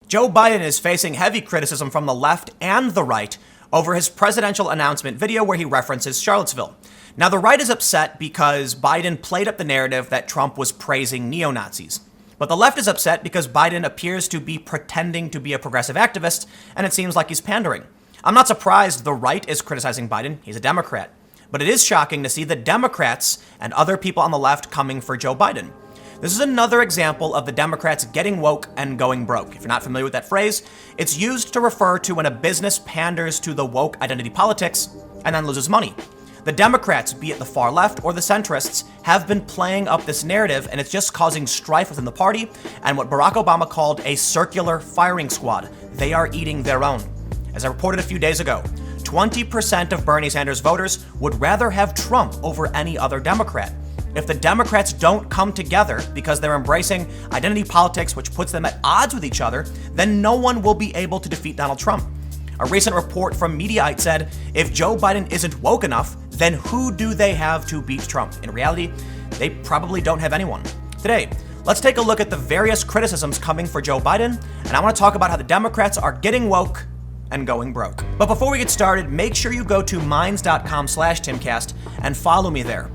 Joe Biden is facing heavy criticism from the left and the right over his presidential announcement video where he references Charlottesville. Now, the right is upset because Biden played up the narrative that Trump was praising neo-Nazis. But the left is upset because Biden appears to be pretending to be a progressive activist, and it seems like he's pandering. I'm not surprised the right is criticizing Biden. He's a Democrat. But it is shocking to see the Democrats and other people on the left coming for Joe Biden. This is another example of the Democrats getting woke and going broke. If you're not familiar with that phrase, it's used to refer to when a business panders to the woke identity politics and then loses money. The Democrats, be it the far left or the centrists, have been playing up this narrative, and it's just causing strife within the party and what Barack Obama called a circular firing squad. They are eating their own. As I reported a few days ago, 20% of Bernie Sanders voters would rather have Trump over any other Democrat. If the Democrats don't come together because they're embracing identity politics, which puts them at odds with each other, then no one will be able to defeat Donald Trump. A recent report from Mediaite said, if Joe Biden isn't woke enough, then who do they have to beat Trump? In reality, they probably don't have anyone. Today, let's take a look at the various criticisms coming for Joe Biden, and I want to talk about how the Democrats are getting woke and going broke. But before we get started, make sure you go to minds.com/Timcast and follow me there.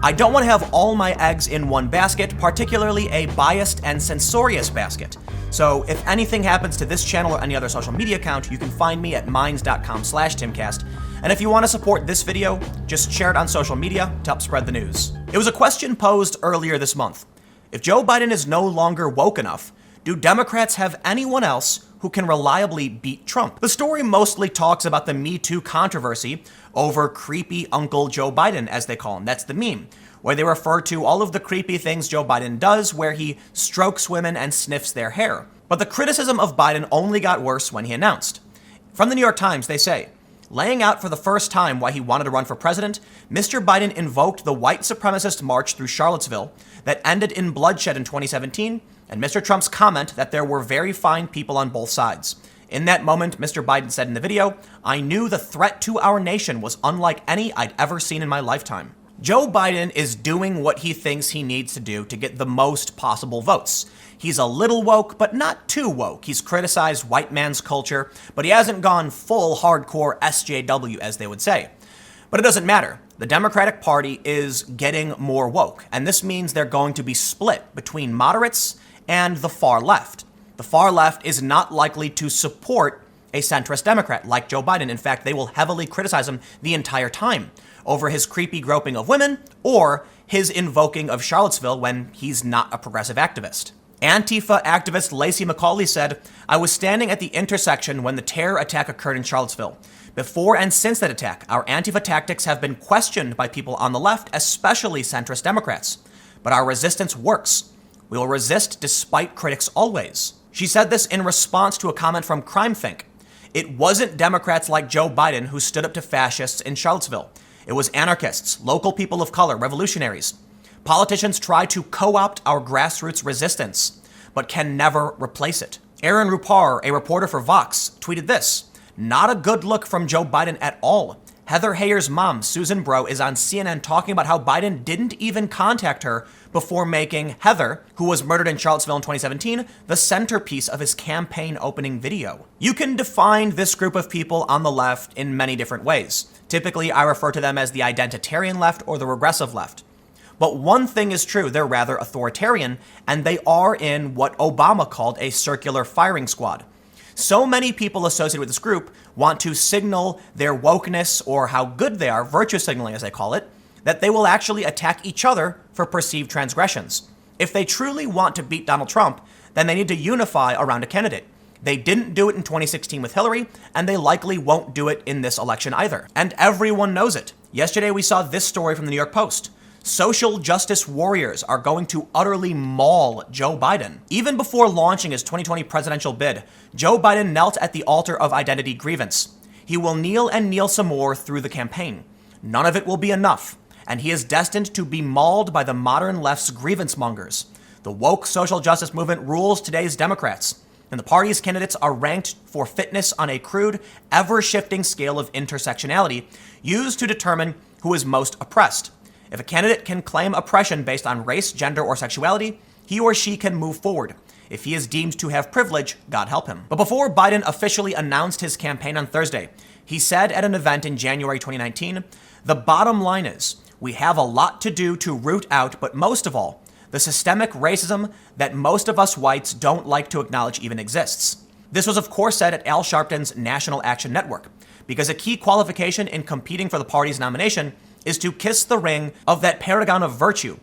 I don't want to have all my eggs in one basket, particularly a biased and censorious basket. So if anything happens to this channel or any other social media account, you can find me at minds.com/Timcast. And if you want to support this video, just share it on social media to help spread the news. It was a question posed earlier this month. If Joe Biden is no longer woke enough, do Democrats have anyone else who can reliably beat Trump? The story mostly talks about the Me Too controversy over creepy Uncle Joe Biden, as they call him. That's the meme, where they refer to all of the creepy things Joe Biden does, where he strokes women and sniffs their hair. But the criticism of Biden only got worse when he announced. From the New York Times, they say, laying out for the first time why he wanted to run for president, Mr. Biden invoked the white supremacist march through Charlottesville that ended in bloodshed in 2017, and Mr. Trump's comment that there were very fine people on both sides. In that moment, Mr. Biden said in the video, I knew the threat to our nation was unlike any I'd ever seen in my lifetime. Joe Biden is doing what he thinks he needs to do to get the most possible votes. He's a little woke, but not too woke. He's criticized white man's culture, but he hasn't gone full hardcore SJW, as they would say. But it doesn't matter. The Democratic Party is getting more woke, and this means they're going to be split between moderates and the far left. The far left is not likely to support a centrist Democrat like Joe Biden. In fact, they will heavily criticize him the entire time over his creepy groping of women or his invoking of Charlottesville when he's not a progressive activist. Antifa activist Lacey McCauley said, I was standing at the intersection when the terror attack occurred in Charlottesville. Before and since that attack, our Antifa tactics have been questioned by people on the left, especially centrist Democrats. But our resistance works. We will resist despite critics always. She said this in response to a comment from CrimeThink. It wasn't Democrats like Joe Biden who stood up to fascists in Charlottesville. It was anarchists, local people of color, revolutionaries. Politicians try to co-opt our grassroots resistance, but can never replace it. Aaron Rupar, a reporter for Vox, tweeted this, not a good look from Joe Biden at all. Heather Heyer's mom, Susan Bro, is on CNN talking about how Biden didn't even contact her before making Heather, who was murdered in Charlottesville in 2017, the centerpiece of his campaign opening video. You can define this group of people on the left in many different ways. Typically, I refer to them as the identitarian left or the regressive left. But one thing is true, they're rather authoritarian, and they are in what Obama called a circular firing squad. So many people associated with this group want to signal their wokeness or how good they are, virtue signaling as they call it, that they will actually attack each other for perceived transgressions. If they truly want to beat Donald Trump, then they need to unify around a candidate. They didn't do it in 2016 with Hillary, and they likely won't do it in this election either. And everyone knows it. Yesterday we saw this story from the New York Post. Social justice warriors are going to utterly maul Joe Biden. Even before launching his 2020 presidential bid, Joe Biden knelt at the altar of identity grievance. He will kneel and kneel some more through the campaign. None of it will be enough, and he is destined to be mauled by the modern left's grievance mongers. The woke social justice movement rules today's Democrats, and the party's candidates are ranked for fitness on a crude, ever-shifting scale of intersectionality used to determine who is most oppressed. If a candidate can claim oppression based on race, gender, or sexuality, he or she can move forward. If he is deemed to have privilege, God help him. But before Biden officially announced his campaign on Thursday, he said at an event in January 2019, "The bottom line is, we have a lot to do to root out, but most of all, the systemic racism that most of us whites don't like to acknowledge even exists." This was of course said at Al Sharpton's National Action Network, because a key qualification in competing for the party's nomination is to kiss the ring of that paragon of virtue.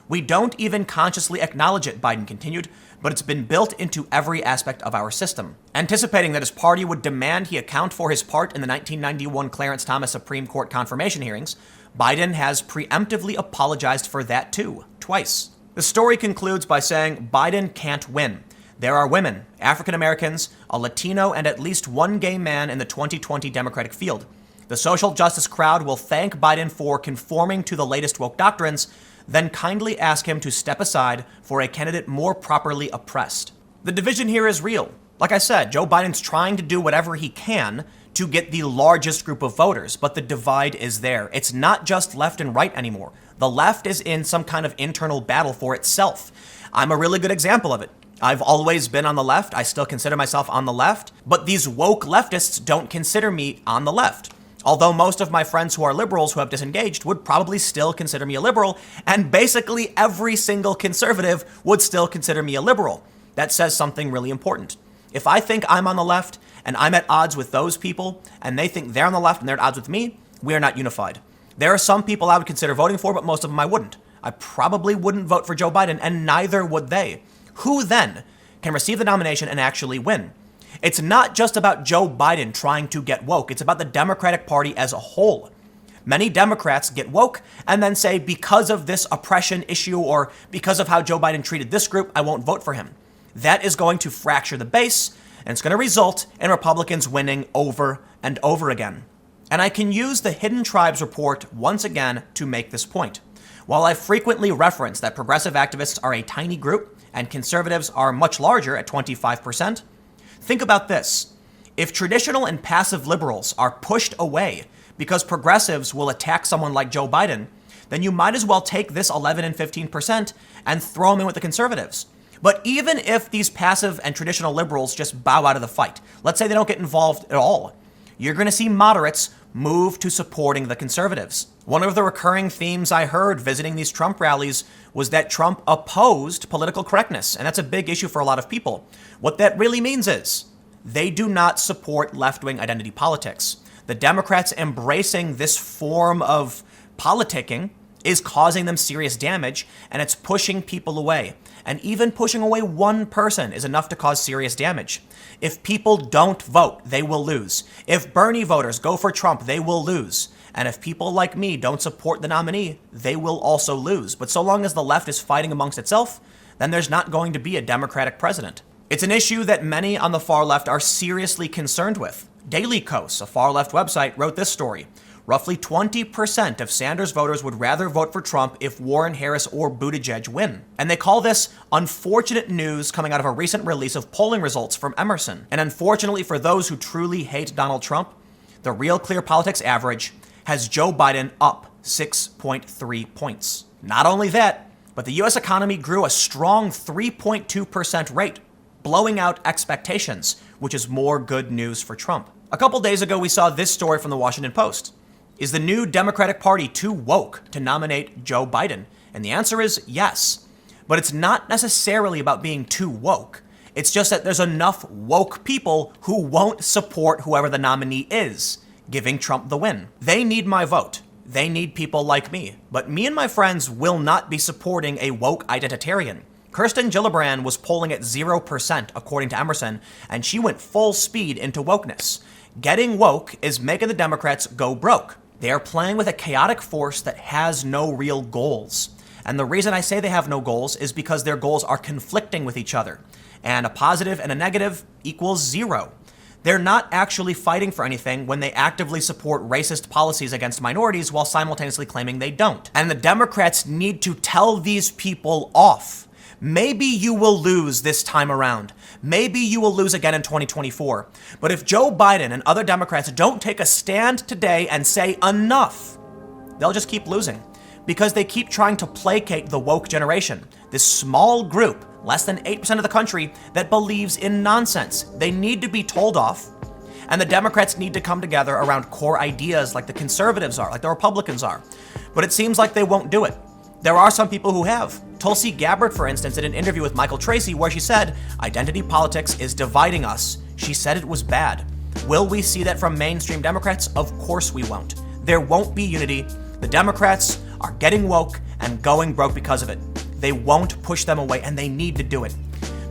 "We don't even consciously acknowledge it," Biden continued, "but it's been built into every aspect of our system." Anticipating that his party would demand he account for his part in the 1991 Clarence Thomas Supreme Court confirmation hearings, Biden has preemptively apologized for that too, twice. The story concludes by saying Biden can't win. There are women, African Americans, a Latino, and at least one gay man in the 2020 Democratic field. The social justice crowd will thank Biden for conforming to the latest woke doctrines, then kindly ask him to step aside for a candidate more properly oppressed. The division here is real. Like I said, Joe Biden's trying to do whatever he can to get the largest group of voters, but the divide is there. It's not just left and right anymore. The left is in some kind of internal battle for itself. I'm a really good example of it. I've always been on the left. I still consider myself on the left, but these woke leftists don't consider me on the left. Although most of my friends who are liberals who have disengaged would probably still consider me a liberal, and basically every single conservative would still consider me a liberal. That says something really important. If I think I'm on the left and I'm at odds with those people, and they think they're on the left and they're at odds with me, we are not unified. There are some people I would consider voting for, but most of them I wouldn't. I probably wouldn't vote for Joe Biden, and neither would they. Who then can receive the nomination and actually win? It's not just about Joe Biden trying to get woke. It's about the Democratic Party as a whole. Many Democrats get woke and then say, because of this oppression issue or because of how Joe Biden treated this group, I won't vote for him. That is going to fracture the base, and it's going to result in Republicans winning over and over again. And I can use the Hidden Tribes report once again to make this point. While I frequently reference that progressive activists are a tiny group and conservatives are much larger at 25%, think about this. If traditional and passive liberals are pushed away because progressives will attack someone like Joe Biden, then you might as well take this 11 and 15% and throw them in with the conservatives. But even if these passive and traditional liberals just bow out of the fight, let's say they don't get involved at all, you're going to see moderates move to supporting the conservatives. One of the recurring themes I heard visiting these Trump rallies was that Trump opposed political correctness, and that's a big issue for a lot of people. What that really means is they do not support left-wing identity politics. The Democrats embracing this form of politicking is causing them serious damage, and it's pushing people away. And even pushing away one person is enough to cause serious damage. If people don't vote, they will lose. If Bernie voters go for Trump, they will lose. And if people like me don't support the nominee, they will also lose. But so long as the left is fighting amongst itself, then there's not going to be a Democratic president. It's an issue that many on the far left are seriously concerned with. Daily Kos, a far left website, wrote this story. Roughly 20% of Sanders voters would rather vote for Trump if Warren, Harris, or Buttigieg win. And they call this unfortunate news coming out of a recent release of polling results from Emerson. And unfortunately for those who truly hate Donald Trump, the Real Clear Politics average has Joe Biden up 6.3 points. Not only that, but the U.S. economy grew a strong 3.2% rate, blowing out expectations, which is more good news for Trump. A couple days ago, we saw this story from the Washington Post. Is the new Democratic Party too woke to nominate Joe Biden? And the answer is yes. But it's not necessarily about being too woke. It's just that there's enough woke people who won't support whoever the nominee is, giving Trump the win. They need my vote. They need people like me. But me and my friends will not be supporting a woke identitarian. Kirsten Gillibrand was polling at 0% according to Emerson, and she went full speed into wokeness. Getting woke is making the Democrats go broke. They are playing with a chaotic force that has no real goals. And the reason I say they have no goals is because their goals are conflicting with each other. And a positive and a negative equals zero. They're not actually fighting for anything when they actively support racist policies against minorities while simultaneously claiming they don't. And the Democrats need to tell these people off. Maybe you will lose this time around. Maybe you will lose again in 2024. But if Joe Biden and other Democrats don't take a stand today and say enough, they'll just keep losing because they keep trying to placate the woke generation, this small group less than 8% of the country that believes in nonsense. They need to be told off, and the Democrats need to come together around core ideas like the conservatives are, like the Republicans are. But it seems like they won't do it. There are some people who have. Tulsi Gabbard, for instance, did an interview with Michael Tracy where she said, identity politics is dividing us. She said it was bad. Will we see that from mainstream Democrats? Of course we won't. There won't be unity. The Democrats are getting woke and going broke because of it. They won't push them away, and they need to do it.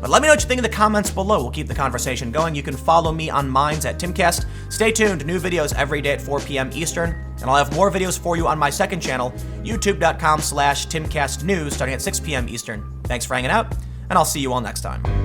But let me know what you think in the comments below. We'll keep the conversation going. You can follow me on Minds at Timcast. Stay tuned. New videos every day at 4 p.m. Eastern. And I'll have more videos for you on my second channel, youtube.com/TimcastNews, starting at 6 p.m. Eastern. Thanks for hanging out, and I'll see you all next time.